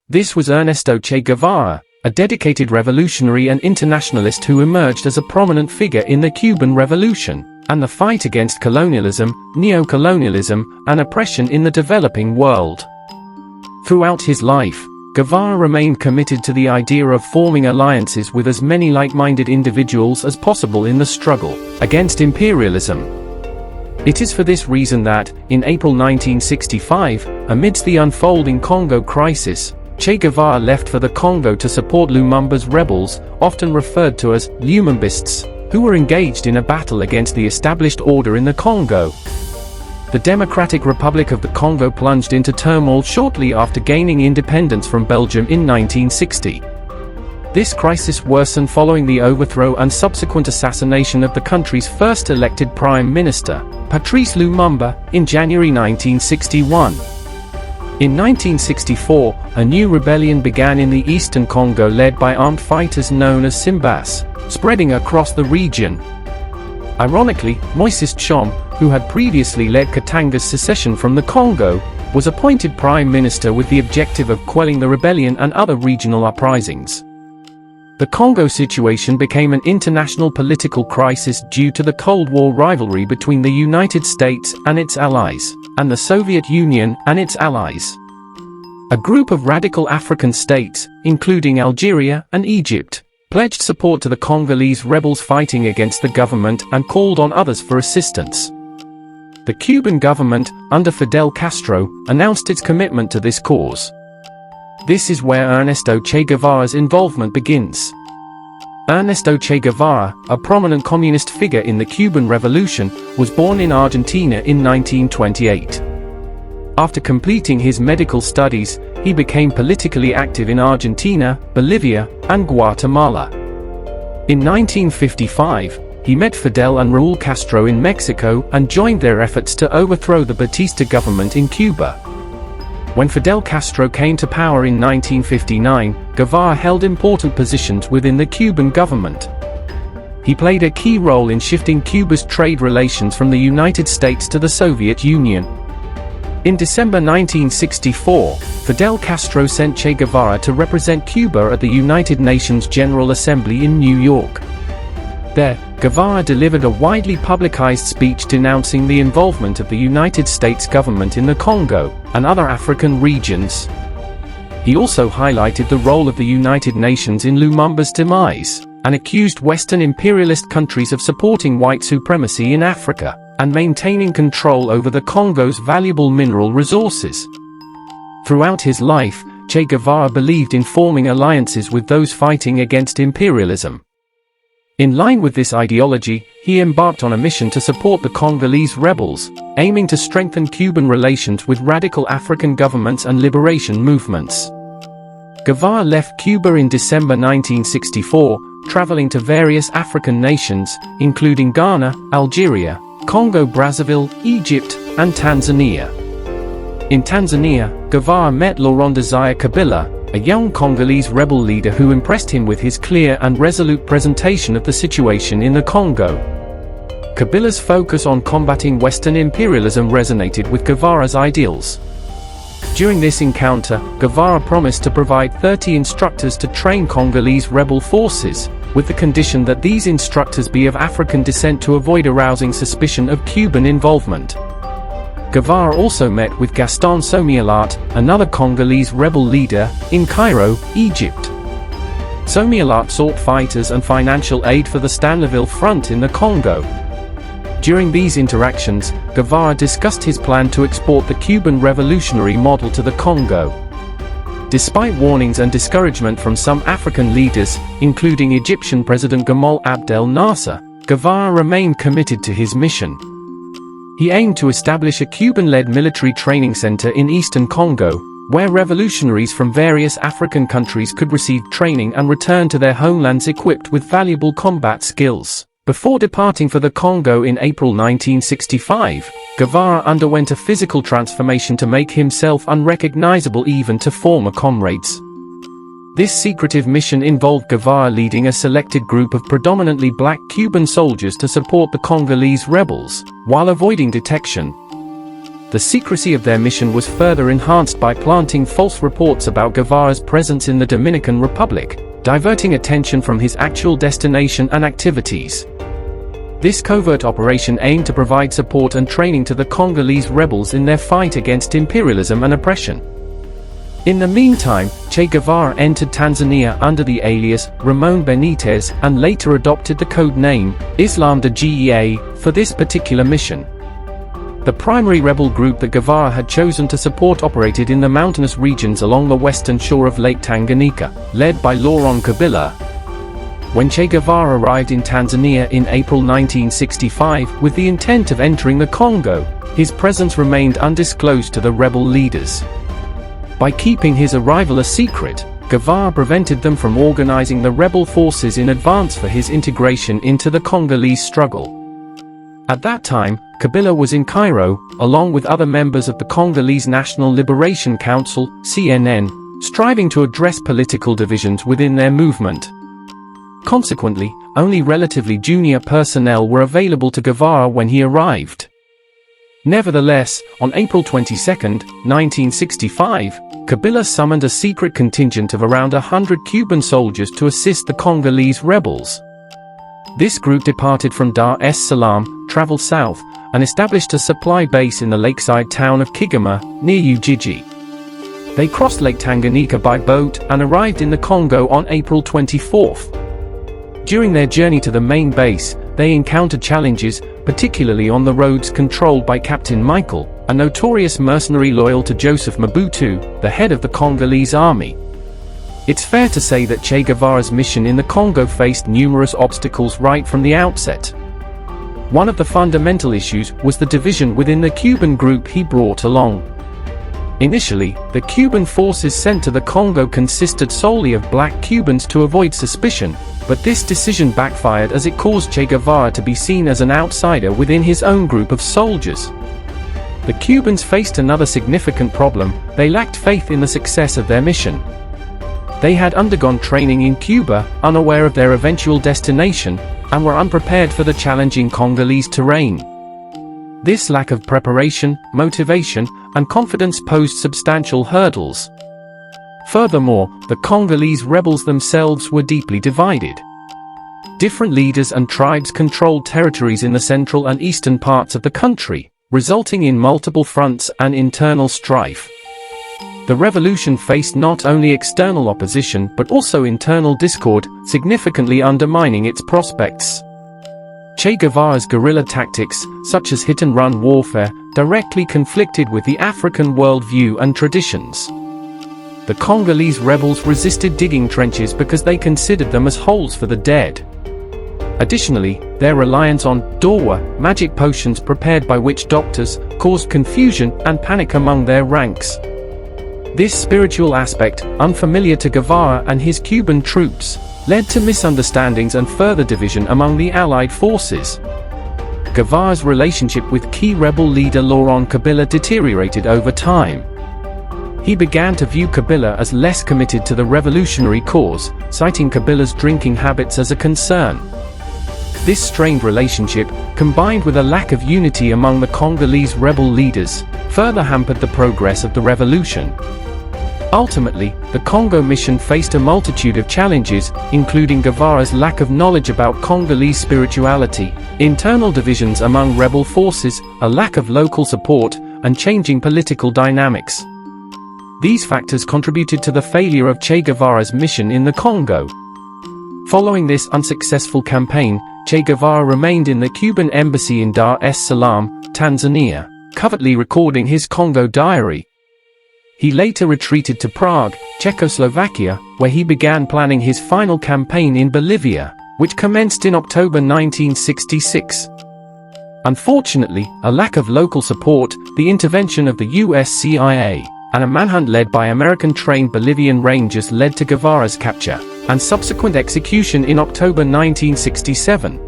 This was Ernesto Che Guevara, a dedicated revolutionary and internationalist who emerged as a prominent figure in the Cuban Revolution and the fight against colonialism, neocolonialism, and oppression in the developing world. Throughout his life, Guevara remained committed to the idea of forming alliances with as many like-minded individuals as possible in the struggle against imperialism. It is for this reason that, in April 1965, amidst the unfolding Congo crisis, Che Guevara left for the Congo to support Lumumba's rebels, often referred to as Lumumbists, who were engaged in a battle against the established order in the Congo. The Democratic Republic of the Congo plunged into turmoil shortly after gaining independence from Belgium in 1960. This crisis worsened following the overthrow and subsequent assassination of the country's first elected Prime Minister, Patrice Lumumba, in January 1961. In 1964, a new rebellion began in the eastern Congo led by armed fighters known as Simbas, spreading across the region. Ironically, Moïse Tshombe, who had previously led Katanga's secession from the Congo, was appointed prime minister with the objective of quelling the rebellion and other regional uprisings. The Congo situation became an international political crisis due to the Cold War rivalry between the United States and its allies, and the Soviet Union and its allies. A group of radical African states, including Algeria and Egypt, pledged support to the Congolese rebels fighting against the government and called on others for assistance. The Cuban government, under Fidel Castro, announced its commitment to this cause. This is where Ernesto Che Guevara's involvement begins. Ernesto Che Guevara, a prominent communist figure in the Cuban Revolution, was born in Argentina in 1928. After completing his medical studies, he became politically active in Argentina, Bolivia, and Guatemala. In 1955, he met Fidel and Raúl Castro in Mexico and joined their efforts to overthrow the Batista government in Cuba. When Fidel Castro came to power in 1959, Guevara held important positions within the Cuban government. He played a key role in shifting Cuba's trade relations from the United States to the Soviet Union. In December 1964, Fidel Castro sent Che Guevara to represent Cuba at the United Nations General Assembly in New York. There, Guevara delivered a widely publicized speech denouncing the involvement of the United States government in the Congo and other African regions. He also highlighted the role of the United Nations in Lumumba's demise, and accused Western imperialist countries of supporting white supremacy in Africa and maintaining control over the Congo's valuable mineral resources. Throughout his life, Che Guevara believed in forming alliances with those fighting against imperialism. In line with this ideology, he embarked on a mission to support the Congolese rebels, aiming to strengthen Cuban relations with radical African governments and liberation movements. Guevara left Cuba in December 1964, traveling to various African nations, including Ghana, Algeria, Congo-Brazzaville, Egypt, and Tanzania. In Tanzania, Guevara met Laurent Desire Kabila, a young Congolese rebel leader who impressed him with his clear and resolute presentation of the situation in the Congo. Kabila's focus on combating Western imperialism resonated with Guevara's ideals. During this encounter, Guevara promised to provide 30 instructors to train Congolese rebel forces, with the condition that these instructors be of African descent to avoid arousing suspicion of Cuban involvement. Guevara also met with Gaston Somialat, another Congolese rebel leader, in Cairo, Egypt. Somialat sought fighters and financial aid for the Stanleyville Front in the Congo. During these interactions, Guevara discussed his plan to export the Cuban revolutionary model to the Congo. Despite warnings and discouragement from some African leaders, including Egyptian President Gamal Abdel Nasser, Guevara remained committed to his mission. He aimed to establish a Cuban-led military training center in eastern Congo, where revolutionaries from various African countries could receive training and return to their homelands equipped with valuable combat skills. Before departing for the Congo in April 1965, Guevara underwent a physical transformation to make himself unrecognizable even to former comrades. This secretive mission involved Guevara leading a selected group of predominantly black Cuban soldiers to support the Congolese rebels, while avoiding detection. The secrecy of their mission was further enhanced by planting false reports about Guevara's presence in the Dominican Republic, diverting attention from his actual destination and activities. This covert operation aimed to provide support and training to the Congolese rebels in their fight against imperialism and oppression. In the meantime, Che Guevara entered Tanzania under the alias Ramon Benitez and later adopted the code name Islam de Gea for this particular mission. The primary rebel group that Guevara had chosen to support operated in the mountainous regions along the western shore of Lake Tanganyika, led by Laurent Kabila. When Che Guevara arrived in Tanzania in April 1965 with the intent of entering the Congo, his presence remained undisclosed to the rebel leaders. By keeping his arrival a secret, Guevara prevented them from organizing the rebel forces in advance for his integration into the Congolese struggle. At that time, Kabila was in Cairo, along with other members of the Congolese National Liberation Council, CNN, striving to address political divisions within their movement. Consequently, only relatively junior personnel were available to Guevara when he arrived. Nevertheless, on April 22, 1965, Kabila summoned a secret contingent of around 100 Cuban soldiers to assist the Congolese rebels. This group departed from Dar es Salaam, traveled south, and established a supply base in the lakeside town of Kigoma, near Ujiji. They crossed Lake Tanganyika by boat and arrived in the Congo on April 24. During their journey to the main base, they encountered challenges, particularly on the roads controlled by Captain Michael, a notorious mercenary loyal to Joseph Mobutu, the head of the Congolese army. It's fair to say that Che Guevara's mission in the Congo faced numerous obstacles right from the outset. One of the fundamental issues was the division within the Cuban group he brought along. Initially, the Cuban forces sent to the Congo consisted solely of black Cubans to avoid suspicion, but this decision backfired as it caused Che Guevara to be seen as an outsider within his own group of soldiers. The Cubans faced another significant problem: they lacked faith in the success of their mission. They had undergone training in Cuba, unaware of their eventual destination, and were unprepared for the challenging Congolese terrain. This lack of preparation, motivation, and confidence posed substantial hurdles. Furthermore, the Congolese rebels themselves were deeply divided. Different leaders and tribes controlled territories in the central and eastern parts of the country, resulting in multiple fronts and internal strife. The revolution faced not only external opposition but also internal discord, significantly undermining its prospects. Che Guevara's guerrilla tactics, such as hit-and-run warfare, directly conflicted with the African worldview and traditions. The Congolese rebels resisted digging trenches because they considered them as holes for the dead. Additionally, their reliance on dawa, magic potions prepared by witch doctors, caused confusion and panic among their ranks. This spiritual aspect, unfamiliar to Guevara and his Cuban troops, led to misunderstandings and further division among the Allied forces. Guevara's relationship with key rebel leader Laurent Kabila deteriorated over time. He began to view Kabila as less committed to the revolutionary cause, citing Kabila's drinking habits as a concern. This strained relationship, combined with a lack of unity among the Congolese rebel leaders, further hampered the progress of the revolution. Ultimately, the Congo mission faced a multitude of challenges, including Guevara's lack of knowledge about Congolese spirituality, internal divisions among rebel forces, a lack of local support, and changing political dynamics. These factors contributed to the failure of Che Guevara's mission in the Congo. Following this unsuccessful campaign, Che Guevara remained in the Cuban embassy in Dar es Salaam, Tanzania, covertly recording his Congo diary. He later retreated to Prague, Czechoslovakia, where he began planning his final campaign in Bolivia, which commenced in October 1966. Unfortunately, a lack of local support, the intervention of the US CIA, and a manhunt led by American-trained Bolivian Rangers led to Guevara's capture and subsequent execution in October 1967.